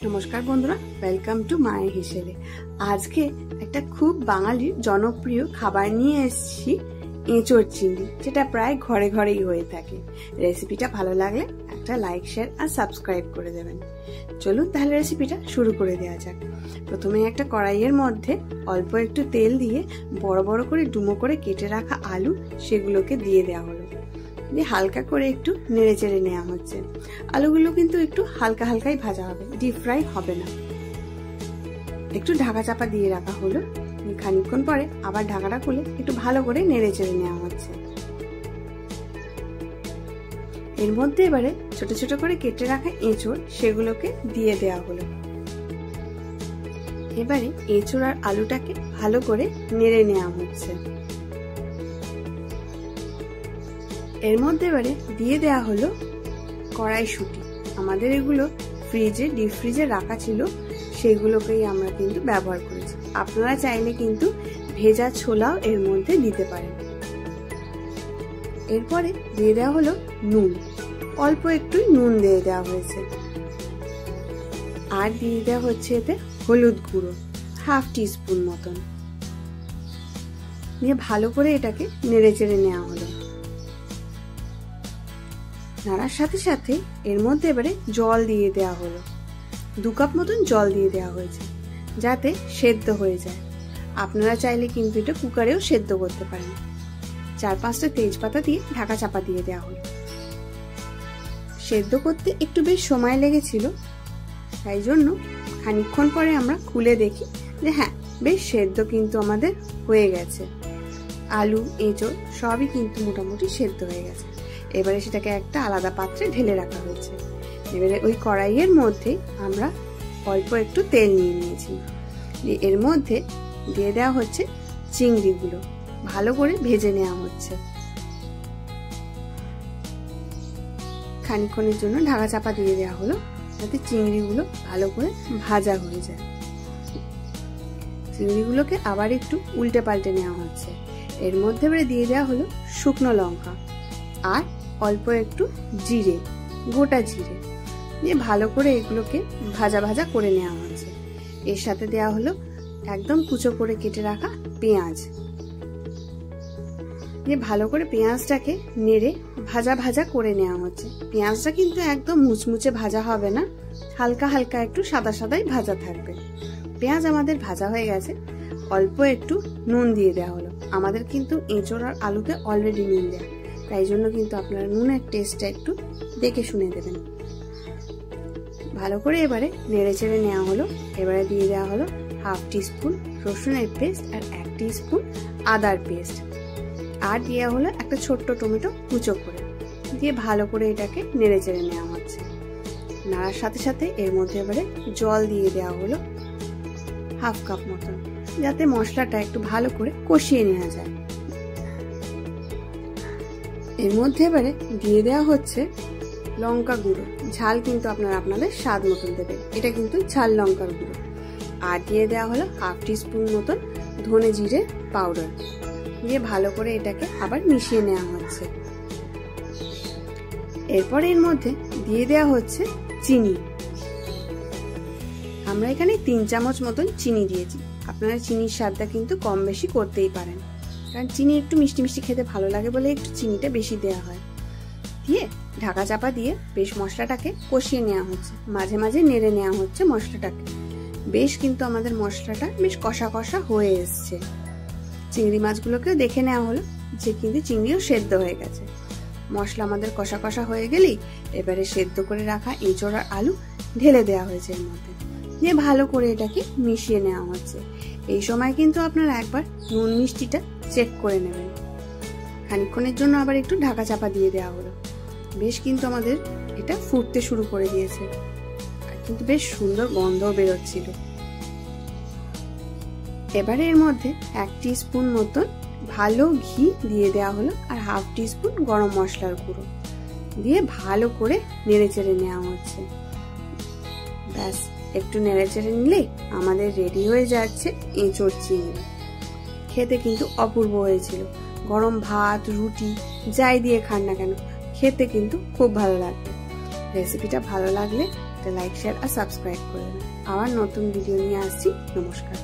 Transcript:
নমস্কার বন্ধুরা, welcome to মায়ের হিসেবে। আজকে একটা খুব বাঙালির জনপ্রিয় খাবার নিয়ে এসেছি, এঁচোড় চিংড়ি, যেটা প্রায় ঘরে ঘরেই হয়ে থাকে। রেসিপিটা ভালো লাগলে একটা লাইক, শেয়ার আর সাবস্ক্রাইব করে দেবেন। চলুন তাহলে রেসিপিটা শুরু করে দেওয়া যাক। প্রথমে একটা কড়াইয়ের মধ্যে অল্প একটু তেল দিয়ে বড় বড় করে ডুমো করে কেটে রাখা আলু সেগুলোকে দিয়ে দেওয়া হলো। দিয়ে হালকা করে একটু নেড়ে চেড়ে নেওয়া হচ্ছে। আলুগুলো কিন্তু একটু হালকা হালকাই ভাজা হবে, ডিপ ফ্রাই হবে না। একটু ঢাকা চাপা দিয়ে রাখা হলো। খানিকক্ষণ পরে আবার ঢাকাটা খুলে একটু ভালো করে নেড়ে চেড়ে নেওয়া হচ্ছে। এর মধ্যে এবারে ছোট ছোট করে কেটে রাখা এঁচোড় সেগুলোকে দিয়ে দেওয়া হলো। এবারে এঁচোড় আর আলুটাকে ভালো করে নেড়ে নেওয়া হচ্ছে। এর মধ্যে এবারে দিয়ে দেওয়া হলো কড়াইশুঁটি। আমাদের এগুলো ফ্রিজে, ডিপ ফ্রিজে রাখা ছিল, সেগুলোকেই আমরা কিন্তু ব্যবহার করেছি। আপনারা চাইলে কিন্তু ভেজা ছোলাও এর মধ্যে দিতে পারেন। এরপরে দিয়ে দেওয়া হলো নুন, অল্প একটু নুন দিয়ে দেওয়া হয়েছে। আর দিয়ে দেওয়া হচ্ছে এতে হলুদ গুঁড়ো, হাফ টিস্পুন মতন। দিয়ে ভালো করে এটাকে নেড়ে চেড়ে নেওয়া হলো। নাড়ার সাথে সাথে এর মধ্যে এবারে জল দিয়ে দেওয়া হলো। 2 কাপ মতন জল দিয়ে দেওয়া হয়েছে, যাতে সেদ্ধ হয়ে যায়। আপনারা চাইলে কিন্তু এটা কুকারেও সেদ্ধ করতে পারেন। 4-5টা তেজপাতা দিয়ে ঢাকা চাপা দিয়ে দেওয়া হলো। সেদ্ধ করতে একটু বেশ সময় লেগেছিল, তাই জন্য খানিকক্ষণ পরে আমরা খুলে দেখি যে হ্যাঁ, বেশ সেদ্ধ কিন্তু আমাদের হয়ে গেছে। আলু, এঁচোড় সবই কিন্তু মোটামুটি সেদ্ধ হয়ে গেছে। এবারে সেটাকে একটা আলাদা পাত্রে ঢেলে রাখা হয়েছে। এবারে ওই কড়াইয়ের মধ্যে আমরা অল্প একটু তেল নিয়ে নিয়েছি। এর মধ্যে দিয়ে দেওয়া হচ্ছে চিংড়িগুলো, ভালো করে ভেজে নেওয়া হচ্ছে। খানিকক্ষণের জন্য ঢাকা চাপা দিয়ে দেওয়া হলো, যাতে চিংড়িগুলো ভালো করে ভাজা হয়ে যায়। চিংড়িগুলোকে আবার একটু উল্টে পাল্টে নেওয়া হচ্ছে। এর মধ্যে এবারে দিয়ে দেওয়া হলো শুকনো লঙ্কা আর অল্প একটু জিরে, গোটা জিরে দিয়ে ভালো করে এগুলোকে ভাজা ভাজা করে নেওয়া হচ্ছে। এর সাথে দেওয়া হলো একদম কুচো করে কেটে রাখা পেঁয়াজ। দিয়ে ভালো করে পেঁয়াজটাকে নেড়ে ভাজা ভাজা করে নেওয়া হচ্ছে। পেঁয়াজটা কিন্তু একদম মুচমুচে ভাজা হবে না, হালকা হালকা একটু সাদা সাদাই ভাজা থাকবে। পেঁয়াজ আমাদের ভাজা হয়ে গেছে। অল্প একটু নুন দিয়ে দেওয়া হলো। আমাদের কিন্তু এঁচোড় আর আলুতে অলরেডি নুন দেওয়া, তাই জন্য কিন্তু আপনারা নুনের টেস্টটা একটু দেখে শুনে দেবেন। ভালো করে এবারে নেড়ে চেড়ে নেওয়া হলো। এবারে দিয়ে দেওয়া হলো হাফ টিস্পুন রসুনের পেস্ট আর 1 টিস্পুন আদার পেস্ট। আর দেওয়া হলো একটা ছোট্ট টমেটো কুচো করে। দিয়ে ভালো করে এটাকে নেড়ে চেড়ে নেওয়া হচ্ছে। নাড়ার সাথে সাথে এর মধ্যে এবারে জল দিয়ে দেওয়া হলো হাফ কাপ মতন, যাতে মশলাটা একটু ভালো করে কষিয়ে নেওয়া যায়। এর মধ্যে এবারে দিয়ে দেওয়া হচ্ছে লঙ্কা গুঁড়ো। ঝাল কিন্তু আপনারা আপনাদের স্বাদ মতন দেবেন, এটা কিন্তু ঝাল লঙ্কার গুঁড়ো। আর দিয়ে দেওয়া হলো হাফ টিস্পুন মতন ধনে জিরে পাউডার। দিয়ে ভালো করে এটাকে আবার মিশিয়ে নেওয়া হচ্ছে। এরপর এর মধ্যে দিয়ে দেওয়া হচ্ছে চিনি। আমরা এখানে 3 চামচ মতন চিনি দিয়েছি। আপনারা চিনির স্বাদটা কিন্তু কম বেশি করতেই পারেন, কারণ চিনি একটু মিষ্টি মিষ্টি খেতে ভালো লাগে বলে একটু চিনিটা বেশি দেওয়া হয়। দিয়ে ঢাকা চাপা দিয়ে বেশ মশলাটাকে কষিয়ে নেওয়া হচ্ছে। মাঝে মাঝে নেড়ে নেওয়া হচ্ছে মশলাটাকে। বেশ কিন্তু আমাদের মশলাটা বেশ কষা কষা হয়ে এসছে। চিংড়ি মাছগুলোকেও দেখে নেওয়া হলো যে কিন্তু চিংড়িও সেদ্ধ হয়ে গেছে। মশলা আমাদের কষা কষা হয়ে গেলেই এবারে সেদ্ধ করে রাখা এঁচোড় আর আলু ঢেলে দেওয়া হয়েছে এর মধ্যে। দিয়ে ভালো করে এটাকে মিশিয়ে নেওয়া হচ্ছে। এই সময় কিন্তু আপনারা একবার নুন মিষ্টিটা চেক করে নেবেন। খানিকক্ষণের জন্য আবার একটু ঢাকা চাপা দিয়ে দেওয়া হলো। বেশ কিন্তু আমাদের এটা ফুটতে শুরু করে দিয়েছে, আর কিন্তু বেশ সুন্দর গন্ধও বেরোচ্ছিল। এবারে এর মধ্যে 1 টিস্পুন মতন ভালো ঘি দিয়ে দেওয়া হলো আর হাফ টিস্পুন গরম মশলার গুঁড়ো দিয়ে ভালো করে নেড়ে চেড়ে নেওয়া হচ্ছে। ব্যাস, একটু নেড়ে চেড়ে নিলেই আমাদের রেডি হয়ে যাচ্ছে এঁচোড় চিংড়ি। খেতে কিন্তু অপূর্ব হয়েছিল। গরম ভাত, রুটি যাই দিয়ে খান না কেন, খেতে কিন্তু খুব ভালো লাগবে। রেসিপিটা ভালো লাগলে একটা লাইক শেয়ার আর সাবস্ক্রাইব করে দেবেন। আবার নতুন ভিডিও নিয়ে আসছি। নমস্কার।